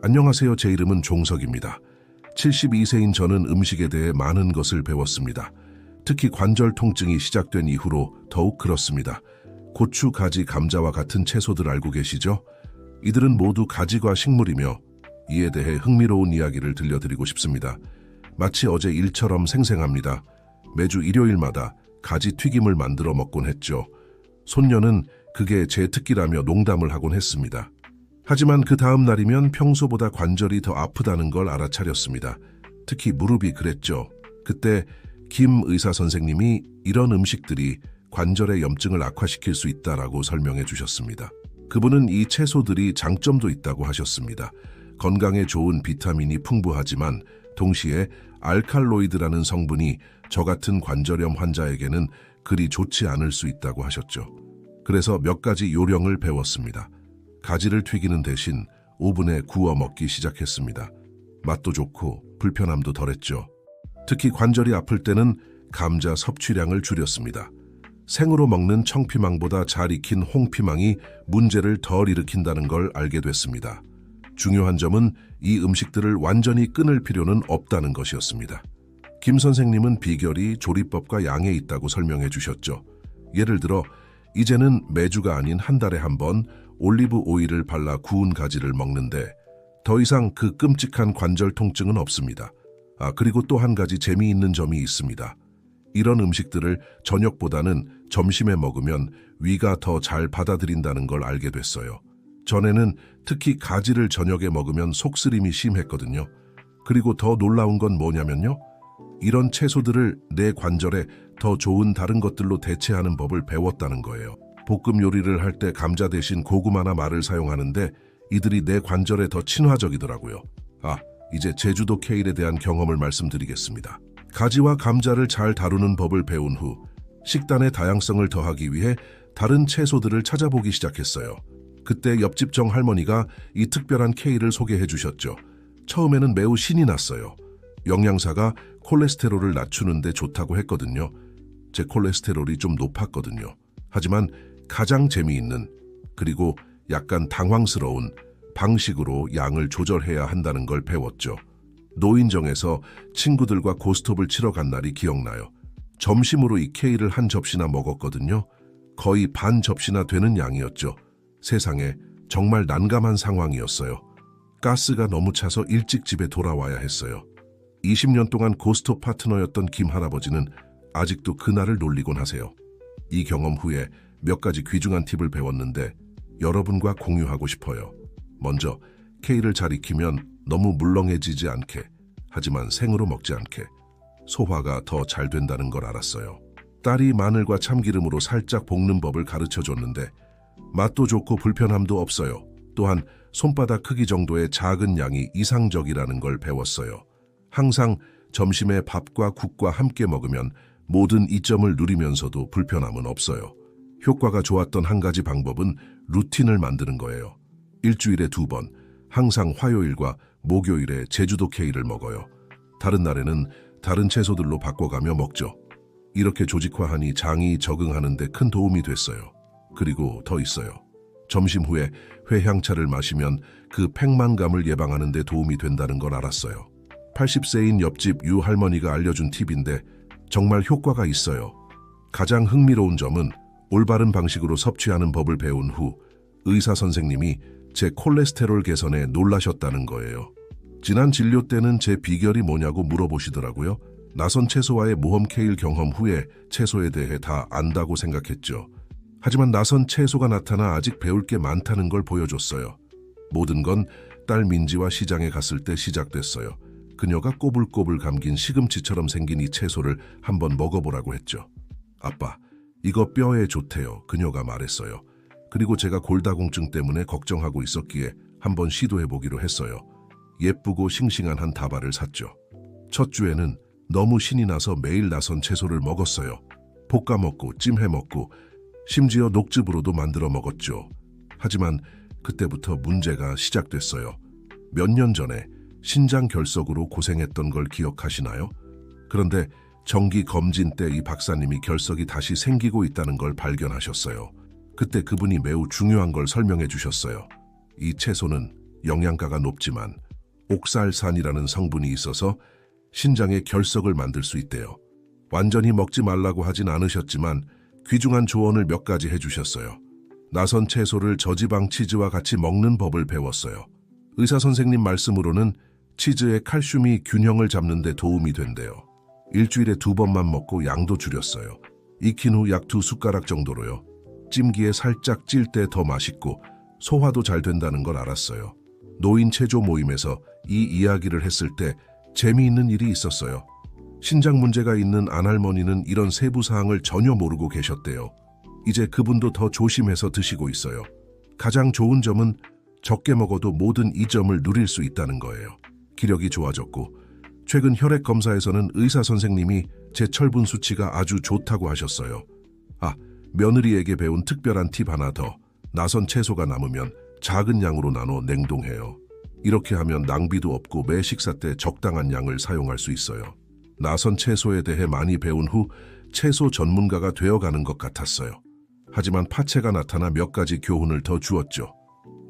안녕하세요. 제 이름은 종석입니다. 72세인 저는 음식에 대해 많은 것을 배웠습니다. 특히 관절 통증이 시작된 이후로 더욱 그렇습니다. 고추, 가지, 감자와 같은 채소들 알고 계시죠? 이들은 모두 가지과 식물이며 이에 대해 흥미로운 이야기를 들려드리고 싶습니다. 마치 어제 일처럼 생생합니다. 매주 일요일마다 가지 튀김을 만들어 먹곤 했죠. 손녀는 그게 제 특기라며 농담을 하곤 했습니다. 하지만 그 다음 날이면 평소보다 관절이 더 아프다는 걸 알아차렸습니다. 특히 무릎이 그랬죠. 그때 김 의사 선생님이 이런 음식들이 관절의 염증을 악화시킬 수 있다라고 설명해 주셨습니다. 그분은 이 채소들이 장점도 있다고 하셨습니다. 건강에 좋은 비타민이 풍부하지만 동시에 알칼로이드라는 성분이 저 같은 관절염 환자에게는 그리 좋지 않을 수 있다고 하셨죠. 그래서 몇 가지 요령을 배웠습니다. 가지를 튀기는 대신 오븐에 구워 먹기 시작했습니다. 맛도 좋고 불편함도 덜했죠. 특히 관절이 아플 때는 감자 섭취량을 줄였습니다. 생으로 먹는 청피망보다 잘 익힌 홍피망이 문제를 덜 일으킨다는 걸 알게 됐습니다. 중요한 점은 이 음식들을 완전히 끊을 필요는 없다는 것이었습니다. 김 선생님은 비결이 조리법과 양에 있다고 설명해 주셨죠. 예를 들어 이제는 매주가 아닌 한 달에 한 번 올리브 오일을 발라 구운 가지를 먹는데 더 이상 그 끔찍한 관절 통증은 없습니다. 그리고 또 한 가지 재미있는 점이 있습니다. 이런 음식들을 저녁보다는 점심에 먹으면 위가 더 잘 받아들인다는 걸 알게 됐어요. 전에는 특히 가지를 저녁에 먹으면 속쓰림이 심했거든요. 그리고 더 놀라운 건 뭐냐면요. 이런 채소들을 내 관절에 더 좋은 다른 것들로 대체하는 법을 배웠다는 거예요. 볶음 요리를 할 때 감자 대신 고구마나 마를 사용하는데 이들이 내 관절에 더 친화적이더라고요. 이제 제주도 케일에 대한 경험을 말씀드리겠습니다. 가지와 감자를 잘 다루는 법을 배운 후 식단의 다양성을 더하기 위해 다른 채소들을 찾아보기 시작했어요. 그때 옆집 정 할머니가 이 특별한 케일을 소개해 주셨죠. 처음에는 매우 신이 났어요. 영양사가 콜레스테롤을 낮추는 데 좋다고 했거든요. 제 콜레스테롤이 좀 높았거든요. 하지만 가장 재미있는 그리고 약간 당황스러운 방식으로 양을 조절해야 한다는 걸 배웠죠. 노인정에서 친구들과 고스톱을 치러 간 날이 기억나요. 점심으로 이 케일을 한 접시나 먹었거든요. 거의 반 접시나 되는 양이었죠. 세상에 정말 난감한 상황이었어요. 가스가 너무 차서 일찍 집에 돌아와야 했어요. 20년 동안 고스톱 파트너였던 김 할아버지는 아직도 그날을 놀리곤 하세요. 이 경험 후에 몇 가지 귀중한 팁을 배웠는데 여러분과 공유하고 싶어요. 먼저 케일을 잘 익히면 너무 물렁해지지 않게, 하지만 생으로 먹지 않게 소화가 더 잘 된다는 걸 알았어요. 딸이 마늘과 참기름으로 살짝 볶는 법을 가르쳐 줬는데 맛도 좋고 불편함도 없어요. 또한 손바닥 크기 정도의 작은 양이 이상적이라는 걸 배웠어요. 항상 점심에 밥과 국과 함께 먹으면 모든 이점을 누리면서도 불편함은 없어요. 효과가 좋았던 한 가지 방법은 루틴을 만드는 거예요. 일주일에 2번, 항상 화요일과 목요일에 제주도 케일을 먹어요. 다른 날에는 다른 채소들로 바꿔가며 먹죠. 이렇게 조직화하니 장이 적응하는 데 큰 도움이 됐어요. 그리고 더 있어요. 점심 후에 회향차를 마시면 그 팽만감을 예방하는 데 도움이 된다는 걸 알았어요. 80세인 옆집 유 할머니가 알려준 팁인데 정말 효과가 있어요. 가장 흥미로운 점은 올바른 방식으로 섭취하는 법을 배운 후 의사 선생님이 제 콜레스테롤 개선에 놀라셨다는 거예요. 지난 진료 때는 제 비결이 뭐냐고 물어보시더라고요. 낯선 채소와의 모험 케일 경험 후에 채소에 대해 다 안다고 생각했죠. 하지만 낯선 채소가 나타나 아직 배울 게 많다는 걸 보여줬어요. 모든 건 딸 민지와 시장에 갔을 때 시작됐어요. 그녀가 꼬불꼬불 감긴 시금치처럼 생긴 이 채소를 한번 먹어보라고 했죠. 아빠, 이거 뼈에 좋대요. 그녀가 말했어요. 그리고 제가 골다공증 때문에 걱정하고 있었기에 한번 시도해보기로 했어요. 예쁘고 싱싱한 한 다발을 샀죠. 첫 주에는 너무 신이 나서 매일 낯선 채소를 먹었어요. 볶아 먹고 찜해 먹고 심지어 녹즙으로도 만들어 먹었죠. 하지만 그때부터 문제가 시작됐어요. 몇 년 전에 신장 결석으로 고생했던 걸 기억하시나요? 그런데 정기 검진 때 이 박사님이 결석이 다시 생기고 있다는 걸 발견하셨어요. 그때 그분이 매우 중요한 걸 설명해 주셨어요. 이 채소는 영양가가 높지만 옥살산이라는 성분이 있어서 신장에 결석을 만들 수 있대요. 완전히 먹지 말라고 하진 않으셨지만 귀중한 조언을 몇 가지 해주셨어요. 나선 채소를 저지방 치즈와 같이 먹는 법을 배웠어요. 의사 선생님 말씀으로는 치즈의 칼슘이 균형을 잡는 데 도움이 된대요. 일주일에 2번만 먹고 양도 줄였어요. 익힌 후 약 2숟가락 정도로요. 찜기에 살짝 찔 때 더 맛있고 소화도 잘 된다는 걸 알았어요. 노인 체조 모임에서 이 이야기를 했을 때 재미있는 일이 있었어요. 신장 문제가 있는 안할머니는 이런 세부 사항을 전혀 모르고 계셨대요. 이제 그분도 더 조심해서 드시고 있어요. 가장 좋은 점은 적게 먹어도 모든 이 점을 누릴 수 있다는 거예요. 기력이 좋아졌고 최근 혈액 검사에서는 의사 선생님이 제 철분 수치가 아주 좋다고 하셨어요. 며느리에게 배운 특별한 팁 하나 더. 나선 채소가 남으면 작은 양으로 나눠 냉동해요. 이렇게 하면 낭비도 없고 매 식사 때 적당한 양을 사용할 수 있어요. 나선 채소에 대해 많이 배운 후 채소 전문가가 되어가는 것 같았어요. 하지만 파채가 나타나 몇 가지 교훈을 더 주었죠.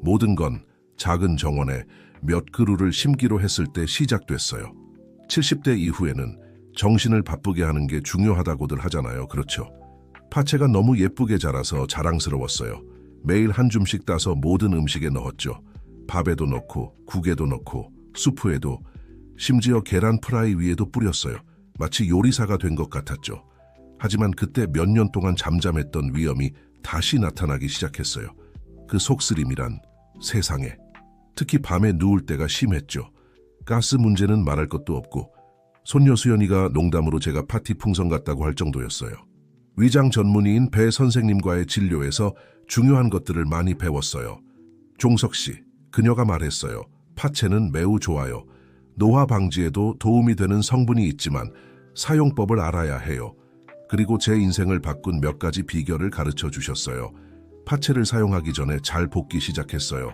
모든 건 작은 정원에 몇 그루를 심기로 했을 때 시작됐어요. 70대 이후에는 정신을 바쁘게 하는 게 중요하다고들 하잖아요. 그렇죠. 파채가 너무 예쁘게 자라서 자랑스러웠어요. 매일 한 줌씩 따서 모든 음식에 넣었죠. 밥에도 넣고 국에도 넣고 수프에도, 심지어 계란 프라이 위에도 뿌렸어요. 마치 요리사가 된 것 같았죠. 하지만 그때 몇 년 동안 잠잠했던 위험이 다시 나타나기 시작했어요. 그 속쓰림이란 세상에. 특히 밤에 누울 때가 심했죠. 가스 문제는 말할 것도 없고 손녀 수연이가 농담으로 제가 파티 풍선 같다고 할 정도였어요. 위장 전문의인 배 선생님과의 진료에서 중요한 것들을 많이 배웠어요. 종석 씨, 그녀가 말했어요. 파채는 매우 좋아요. 노화 방지에도 도움이 되는 성분이 있지만 사용법을 알아야 해요. 그리고 제 인생을 바꾼 몇 가지 비결을 가르쳐 주셨어요. 파채를 사용하기 전에 잘 볶기 시작했어요.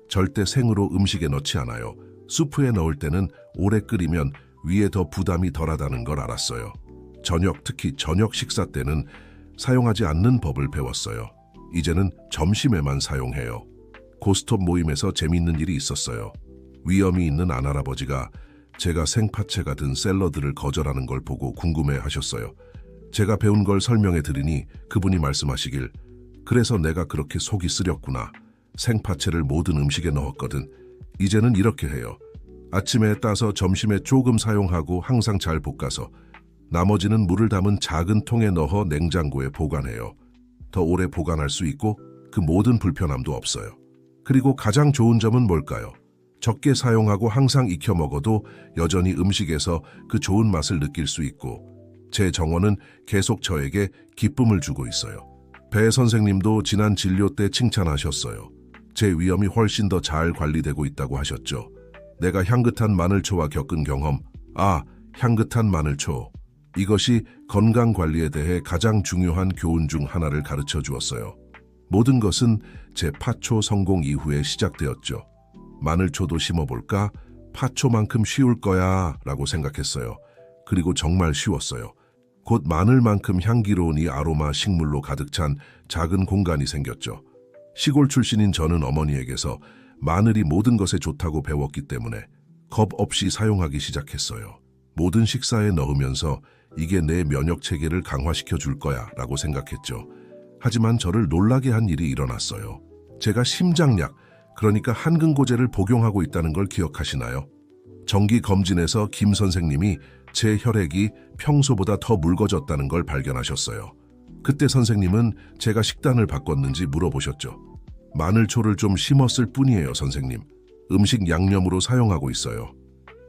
절대 생으로 음식에 넣지 않아요. 수프에 넣을 때는 오래 끓이면 위에 더 부담이 덜하다는 걸 알았어요. 저녁, 특히 저녁 식사 때는 사용하지 않는 법을 배웠어요. 이제는 점심에만 사용해요. 고스톱 모임에서 재미있는 일이 있었어요. 위험이 있는 안할아버지가 제가 생파채가 든 샐러드를 거절하는 걸 보고 궁금해 하셨어요. 제가 배운 걸 설명해 드리니 그분이 말씀하시길, 그래서 내가 그렇게 속이 쓰렸구나. 생파채를 모든 음식에 넣었거든. 이제는 이렇게 해요. 아침에 따서 점심에 조금 사용하고 항상 잘 볶아서 나머지는 물을 담은 작은 통에 넣어 냉장고에 보관해요. 더 오래 보관할 수 있고 그 모든 불편함도 없어요. 그리고 가장 좋은 점은 뭘까요? 적게 사용하고 항상 익혀 먹어도 여전히 음식에서 그 좋은 맛을 느낄 수 있고 제 정원은 계속 저에게 기쁨을 주고 있어요. 배 선생님도 지난 진료 때 칭찬하셨어요. 제 위험이 훨씬 더 잘 관리되고 있다고 하셨죠. 내가 향긋한 마늘초와 겪은 경험, 향긋한 마늘초. 이것이 건강관리에 대해 가장 중요한 교훈 중 하나를 가르쳐 주었어요. 모든 것은 제 파초 성공 이후에 시작되었죠. 마늘초도 심어볼까? 파초만큼 쉬울 거야 라고 생각했어요. 그리고 정말 쉬웠어요. 곧 마늘만큼 향기로운 이 아로마 식물로 가득 찬 작은 공간이 생겼죠. 시골 출신인 저는 어머니에게서 마늘이 모든 것에 좋다고 배웠기 때문에 겁 없이 사용하기 시작했어요. 모든 식사에 넣으면서 이게 내 면역 체계를 강화시켜 줄 거야 라고 생각했죠. 하지만 저를 놀라게 한 일이 일어났어요. 제가 심장약, 그러니까 한근고제를 복용하고 있다는 걸 기억하시나요? 정기 검진에서 김 선생님이 제 혈액이 평소보다 더 묽어졌다는 걸 발견하셨어요. 그때 선생님은 제가 식단을 바꿨는지 물어보셨죠. 마늘초를 좀 심었을 뿐이에요, 선생님. 음식 양념으로 사용하고 있어요.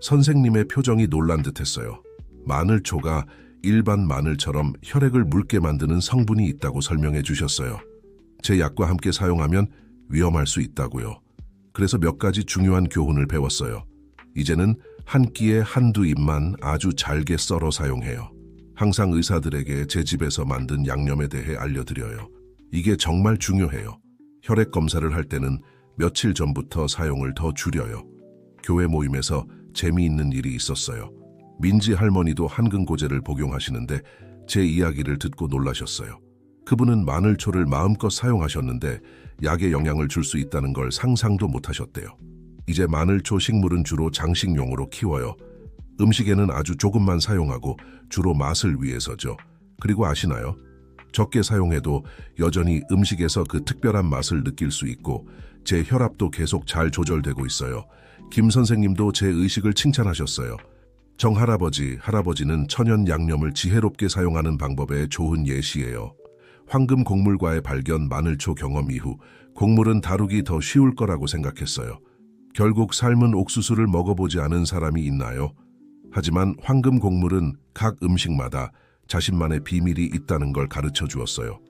선생님의 표정이 놀란 듯했어요. 마늘초가 일반 마늘처럼 혈액을 묽게 만드는 성분이 있다고 설명해 주셨어요. 제 약과 함께 사용하면 위험할 수 있다고요. 그래서 몇 가지 중요한 교훈을 배웠어요. 이제는 한 끼에 한두 입만 아주 잘게 썰어 사용해요. 항상 의사들에게 제 집에서 만든 양념에 대해 알려드려요. 이게 정말 중요해요. 혈액 검사를 할 때는 며칠 전부터 사용을 더 줄여요. 교회 모임에서 재미있는 일이 있었어요. 민지 할머니도 한근고제를 복용하시는데 제 이야기를 듣고 놀라셨어요. 그분은 마늘초를 마음껏 사용하셨는데 약에 영향을 줄 수 있다는 걸 상상도 못하셨대요. 이제 마늘초 식물은 주로 장식용으로 키워요. 음식에는 아주 조금만 사용하고 주로 맛을 위해서죠. 그리고 아시나요? 적게 사용해도 여전히 음식에서 그 특별한 맛을 느낄 수 있고 제 혈압도 계속 잘 조절되고 있어요. 김 선생님도 제 의식을 칭찬하셨어요. 할아버지는 천연 양념을 지혜롭게 사용하는 방법의 좋은 예시예요. 황금 곡물과의 발견 마늘초 경험 이후 곡물은 다루기 더 쉬울 거라고 생각했어요. 결국 삶은 옥수수를 먹어보지 않은 사람이 있나요? 하지만 황금 곡물은 각 음식마다 자신만의 비밀이 있다는 걸 가르쳐 주었어요.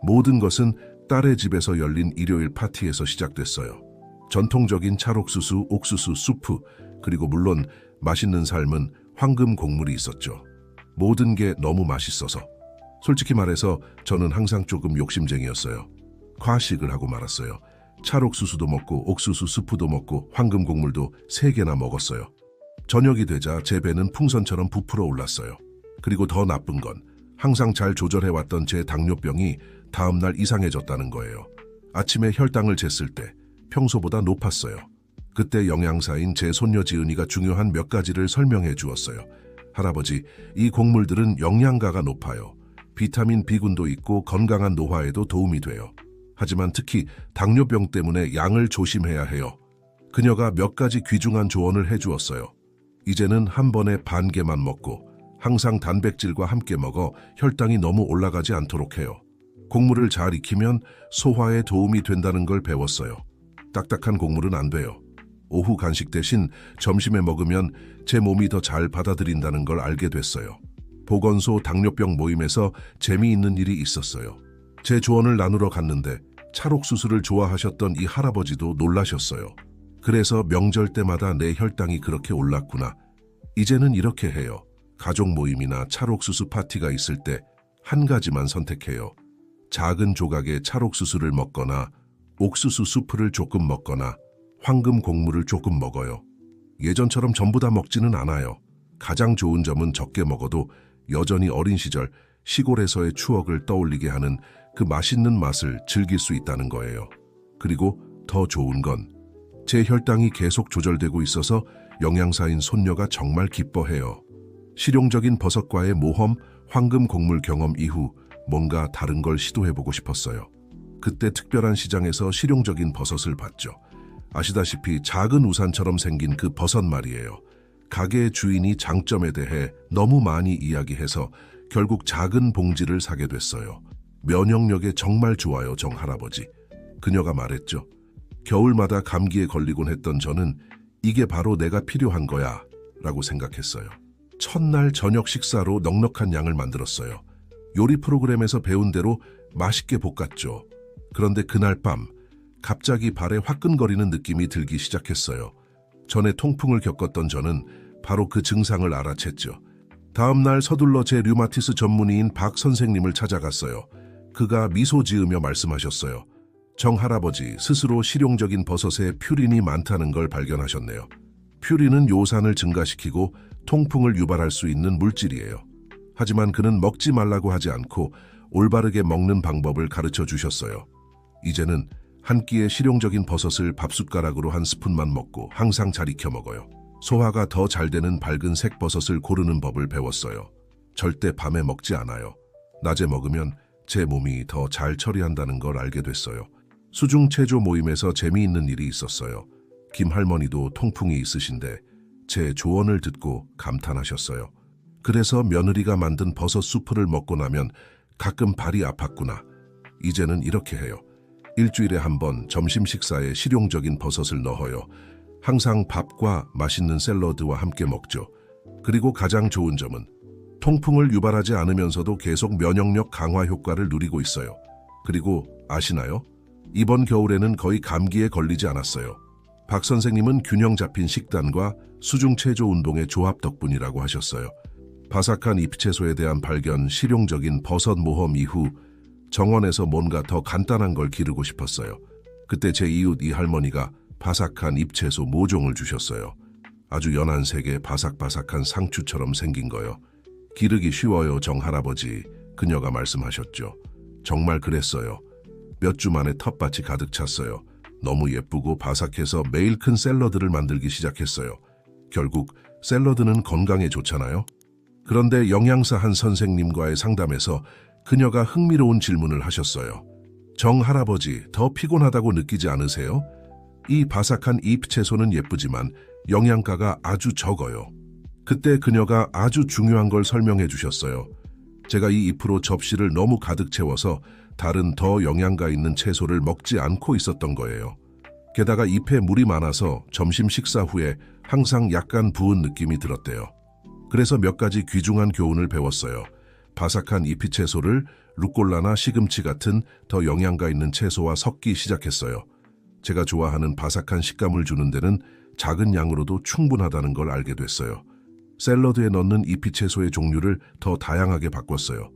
모든 것은 딸의 집에서 열린 일요일 파티에서 시작됐어요. 전통적인 찰옥수수, 옥수수, 수프, 그리고 물론 맛있는 삶은 황금 곡물이 있었죠. 모든 게 너무 맛있어서. 솔직히 말해서 저는 항상 조금 욕심쟁이였어요. 과식을 하고 말았어요. 찰옥수수도 먹고 옥수수 수프도 먹고 황금 곡물도 3개나 먹었어요. 저녁이 되자 제 배는 풍선처럼 부풀어 올랐어요. 그리고 더 나쁜 건 항상 잘 조절해왔던 제 당뇨병이 다음날 이상해졌다는 거예요. 아침에 혈당을 쟀을 때 평소보다 높았어요. 그때 영양사인 제 손녀 지은이가 중요한 몇 가지를 설명해 주었어요. 할아버지, 이 곡물들은 영양가가 높아요. 비타민 B군도 있고 건강한 노화에도 도움이 돼요. 하지만 특히 당뇨병 때문에 양을 조심해야 해요. 그녀가 몇 가지 귀중한 조언을 해주었어요. 이제는 한 번에 반 개만 먹고 항상 단백질과 함께 먹어 혈당이 너무 올라가지 않도록 해요. 곡물을 잘 익히면 소화에 도움이 된다는 걸 배웠어요. 딱딱한 곡물은 안 돼요. 오후 간식 대신 점심에 먹으면 제 몸이 더 잘 받아들인다는 걸 알게 됐어요. 보건소 당뇨병 모임에서 재미있는 일이 있었어요. 제 조언을 나누러 갔는데 찰옥수수를 좋아하셨던 이 할아버지도 놀라셨어요. 그래서 명절 때마다 내 혈당이 그렇게 올랐구나. 이제는 이렇게 해요. 가족 모임이나 찰옥수수 파티가 있을 때 한 가지만 선택해요. 작은 조각의 찰옥수수를 먹거나 옥수수 수프를 조금 먹거나 황금 곡물을 조금 먹어요. 예전처럼 전부 다 먹지는 않아요. 가장 좋은 점은 적게 먹어도 여전히 어린 시절 시골에서의 추억을 떠올리게 하는 그 맛있는 맛을 즐길 수 있다는 거예요. 그리고 더 좋은 건 제 혈당이 계속 조절되고 있어서 영양사인 손녀가 정말 기뻐해요. 실용적인 버섯과의 모험, 황금 곡물 경험 이후 뭔가 다른 걸 시도해보고 싶었어요. 그때 특별한 시장에서 실용적인 버섯을 봤죠. 아시다시피 작은 우산처럼 생긴 그 버섯 말이에요. 가게의 주인이 장점에 대해 너무 많이 이야기해서 결국 작은 봉지를 사게 됐어요. 면역력에 정말 좋아요, 정할아버지. 그녀가 말했죠. 겨울마다 감기에 걸리곤 했던 저는 이게 바로 내가 필요한 거야 라고 생각했어요. 첫날 저녁 식사로 넉넉한 양을 만들었어요. 요리 프로그램에서 배운 대로 맛있게 볶았죠. 그런데 그날 밤 갑자기 발에 화끈거리는 느낌이 들기 시작했어요. 전에 통풍을 겪었던 저는 바로 그 증상을 알아챘죠. 다음날 서둘러 제 류마티스 전문의인 박 선생님을 찾아갔어요. 그가 미소 지으며 말씀하셨어요. 정 할아버지 스스로 실용적인 버섯에 퓨린이 많다는 걸 발견하셨네요. 퓨린은 요산을 증가시키고 통풍을 유발할 수 있는 물질이에요. 하지만 그는 먹지 말라고 하지 않고 올바르게 먹는 방법을 가르쳐 주셨어요. 이제는 한 끼에 실용적인 버섯을 밥숟가락으로 한 스푼만 먹고 항상 잘 익혀 먹어요. 소화가 더 잘 되는 밝은 색 버섯을 고르는 법을 배웠어요. 절대 밤에 먹지 않아요. 낮에 먹으면 제 몸이 더 잘 처리한다는 걸 알게 됐어요. 수중체조 모임에서 재미있는 일이 있었어요. 김 할머니도 통풍이 있으신데 제 조언을 듣고 감탄하셨어요. 그래서 며느리가 만든 버섯 수프를 먹고 나면 가끔 발이 아팠구나. 이제는 이렇게 해요. 일주일에 한 번 점심 식사에 실용적인 버섯을 넣어요. 항상 밥과 맛있는 샐러드와 함께 먹죠. 그리고 가장 좋은 점은 통풍을 유발하지 않으면서도 계속 면역력 강화 효과를 누리고 있어요. 그리고 아시나요? 이번 겨울에는 거의 감기에 걸리지 않았어요. 박 선생님은 균형 잡힌 식단과 수중체조 운동의 조합 덕분이라고 하셨어요. 바삭한 잎채소에 대한 발견, 실용적인 버섯 모험 이후 정원에서 뭔가 더 간단한 걸 기르고 싶었어요. 그때 제 이웃 이 할머니가 바삭한 잎채소 모종을 주셨어요. 아주 연한 색의 바삭바삭한 상추처럼 생긴 거요. 기르기 쉬워요, 정할아버지. 그녀가 말씀하셨죠. 정말 그랬어요. 몇 주 만에 텃밭이 가득 찼어요. 너무 예쁘고 바삭해서 매일 큰 샐러드를 만들기 시작했어요. 결국 샐러드는 건강에 좋잖아요. 그런데 영양사 한 선생님과의 상담에서 그녀가 흥미로운 질문을 하셨어요. 정 할아버지, 더 피곤하다고 느끼지 않으세요? 이 바삭한 잎 채소는 예쁘지만 영양가가 아주 적어요. 그때 그녀가 아주 중요한 걸 설명해 주셨어요. 제가 이 잎으로 접시를 너무 가득 채워서 다른 더 영양가 있는 채소를 먹지 않고 있었던 거예요. 게다가 잎에 물이 많아서 점심 식사 후에 항상 약간 부은 느낌이 들었대요. 그래서 몇 가지 귀중한 교훈을 배웠어요. 바삭한 잎이 채소를 루꼴라나 시금치 같은 더 영양가 있는 채소와 섞기 시작했어요. 제가 좋아하는 바삭한 식감을 주는 데는 작은 양으로도 충분하다는 걸 알게 됐어요. 샐러드에 넣는 잎이 채소의 종류를 더 다양하게 바꿨어요.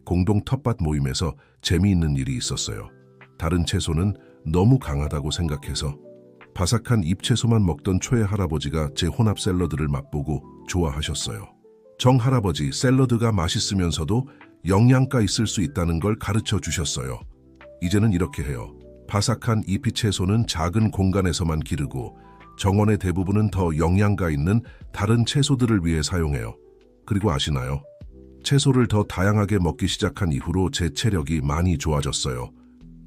공동 텃밭 모임에서 재미있는 일이 있었어요. 다른 채소는 너무 강하다고 생각해서 바삭한 잎채소만 먹던 초의 할아버지가 제 혼합 샐러드를 맛보고 좋아하셨어요. 정 할아버지, 샐러드가 맛있으면서도 영양가 있을 수 있다는 걸 가르쳐 주셨어요. 이제는 이렇게 해요. 바삭한 잎이 채소는 작은 공간에서만 기르고 정원의 대부분은 더 영양가 있는 다른 채소들을 위해 사용해요. 그리고 아시나요? 채소를 더 다양하게 먹기 시작한 이후로 제 체력이 많이 좋아졌어요.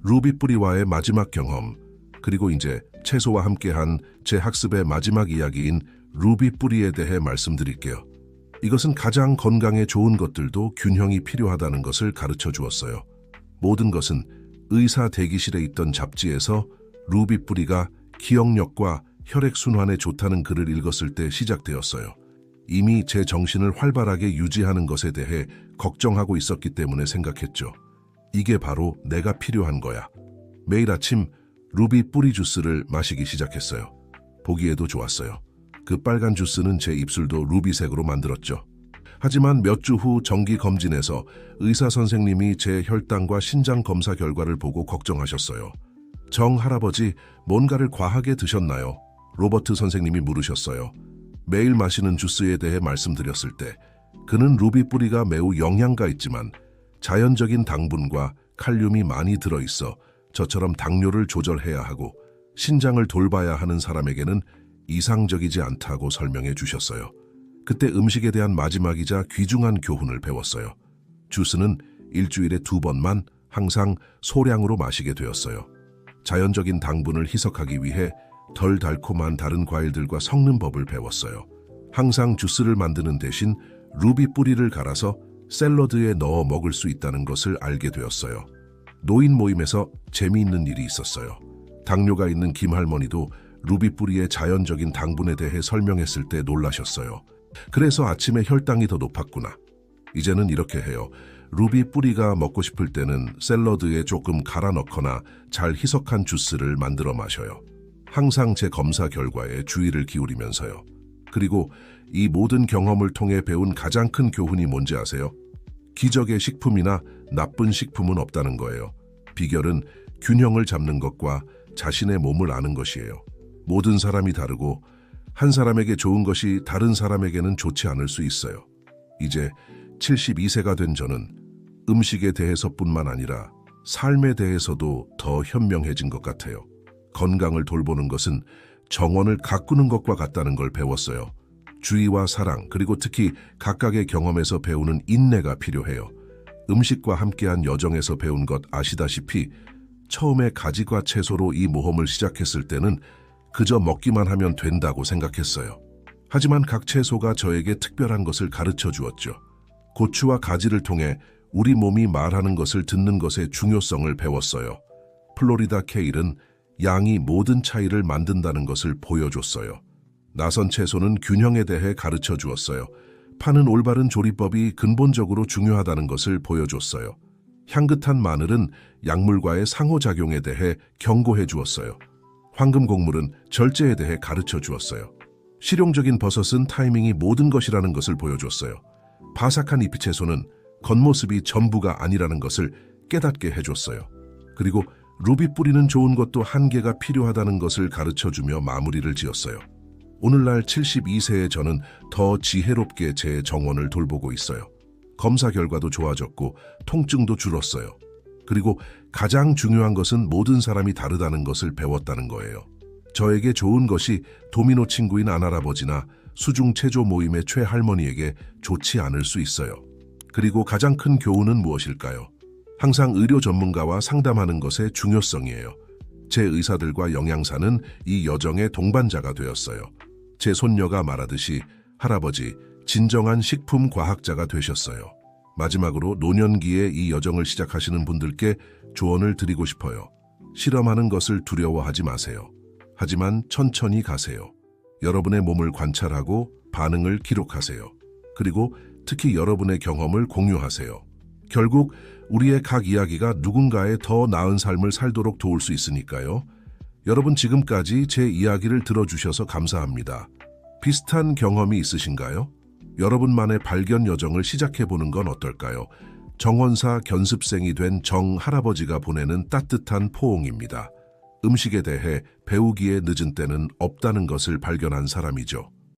루비 뿌리와의 마지막 경험, 그리고 이제 채소와 함께한 제 학습의 마지막 이야기인 루비 뿌리에 대해 말씀드릴게요. 이것은 가장 건강에 좋은 것들도 균형이 필요하다는 것을 가르쳐 주었어요. 모든 것은 의사 대기실에 있던 잡지에서 루비 뿌리가 기억력과 혈액순환에 좋다는 글을 읽었을 때 시작되었어요. 이미 제 정신을 활발하게 유지하는 것에 대해 걱정하고 있었기 때문에 생각했죠. 이게 바로 내가 필요한 거야. 매일 아침 루비 뿌리 주스를 마시기 시작했어요. 보기에도 좋았어요. 그 빨간 주스는 제 입술도 루비색으로 만들었죠. 하지만 몇 주 후 정기 검진에서 의사 선생님이 제 혈당과 신장 검사 결과를 보고 걱정하셨어요. 정 할아버지, 뭔가를 과하게 드셨나요? 로버트 선생님이 물으셨어요. 매일 마시는 주스에 대해 말씀드렸을 때 그는 루비 뿌리가 매우 영양가 있지만 자연적인 당분과 칼륨이 많이 들어있어 저처럼 당뇨를 조절해야 하고 신장을 돌봐야 하는 사람에게는 이상적이지 않다고 설명해 주셨어요. 그때 음식에 대한 마지막이자 귀중한 교훈을 배웠어요. 주스는 일주일에 2번만 항상 소량으로 마시게 되었어요. 자연적인 당분을 희석하기 위해 덜 달콤한 다른 과일들과 섞는 법을 배웠어요. 항상 주스를 만드는 대신 루비 뿌리를 갈아서 샐러드에 넣어 먹을 수 있다는 것을 알게 되었어요. 노인 모임에서 재미있는 일이 있었어요. 당뇨가 있는 김할머니도 루비 뿌리의 자연적인 당분에 대해 설명했을 때 놀라셨어요. 그래서 아침에 혈당이 더 높았구나. 이제는 이렇게 해요. 루비 뿌리가 먹고 싶을 때는 샐러드에 조금 갈아 넣거나 잘 희석한 주스를 만들어 마셔요. 항상 제 검사 결과에 주의를 기울이면서요. 그리고 이 모든 경험을 통해 배운 가장 큰 교훈이 뭔지 아세요? 기적의 식품이나 나쁜 식품은 없다는 거예요. 비결은 균형을 잡는 것과 자신의 몸을 아는 것이에요. 모든 사람이 다르고 한 사람에게 좋은 것이 다른 사람에게는 좋지 않을 수 있어요. 이제 72세가 된 저는 음식에 대해서뿐만 아니라 삶에 대해서도 더 현명해진 것 같아요. 건강을 돌보는 것은 정원을 가꾸는 것과 같다는 걸 배웠어요. 주의와 사랑, 그리고 특히 각각의 경험에서 배우는 인내가 필요해요. 음식과 함께한 여정에서 배운 것 아시다시피 처음에 가지과 채소로 이 모험을 시작했을 때는 그저 먹기만 하면 된다고 생각했어요. 하지만 각 채소가 저에게 특별한 것을 가르쳐 주었죠. 고추와 가지를 통해 우리 몸이 말하는 것을 듣는 것의 중요성을 배웠어요. 플로리다 케일은 양이 모든 차이를 만든다는 것을 보여줬어요. 나선 채소는 균형에 대해 가르쳐 주었어요. 파는 올바른 조리법이 근본적으로 중요하다는 것을 보여줬어요. 향긋한 마늘은 약물과의 상호작용에 대해 경고해 주었어요. 황금 곡물은 절제에 대해 가르쳐 주었어요. 실용적인 버섯은 타이밍이 모든 것이라는 것을 보여줬어요. 바삭한 잎이 채소는 겉모습이 전부가 아니라는 것을 깨닫게 해줬어요. 그리고 루비 뿌리는 좋은 것도 한계가 필요하다는 것을 가르쳐주며 마무리를 지었어요. 오늘날 72세의 저는 더 지혜롭게 제 정원을 돌보고 있어요. 검사 결과도 좋아졌고 통증도 줄었어요. 그리고 가장 중요한 것은 모든 사람이 다르다는 것을 배웠다는 거예요. 저에게 좋은 것이 도미노 친구인 안할아버지나 수중 체조 모임의 최할머니에게 좋지 않을 수 있어요. 그리고 가장 큰 교훈은 무엇일까요? 항상 의료 전문가와 상담하는 것의 중요성이에요. 제 의사들과 영양사는 이 여정의 동반자가 되었어요. 제 손녀가 말하듯이 할아버지, 진정한 식품 과학자가 되셨어요. 마지막으로 노년기에 이 여정을 시작하시는 분들께 조언을 드리고 싶어요. 실험하는 것을 두려워하지 마세요. 하지만 천천히 가세요. 여러분의 몸을 관찰하고 반응을 기록하세요. 그리고 특히 여러분의 경험을 공유하세요. 결국 우리의 각 이야기가 누군가의 더 나은 삶을 살도록 도울 수 있으니까요. 여러분 지금까지 제 이야기를 들어주셔서 감사합니다. 비슷한 경험이 있으신가요? 여러분만의 발견 여정을 시작해보는 건 어떨까요? 정원사 견습생이 된 정 할아버지가 보내는 따뜻한 포옹입니다. 음식에 대해 배우기에 늦은 때는 없다는 것을 발견한 사람이죠.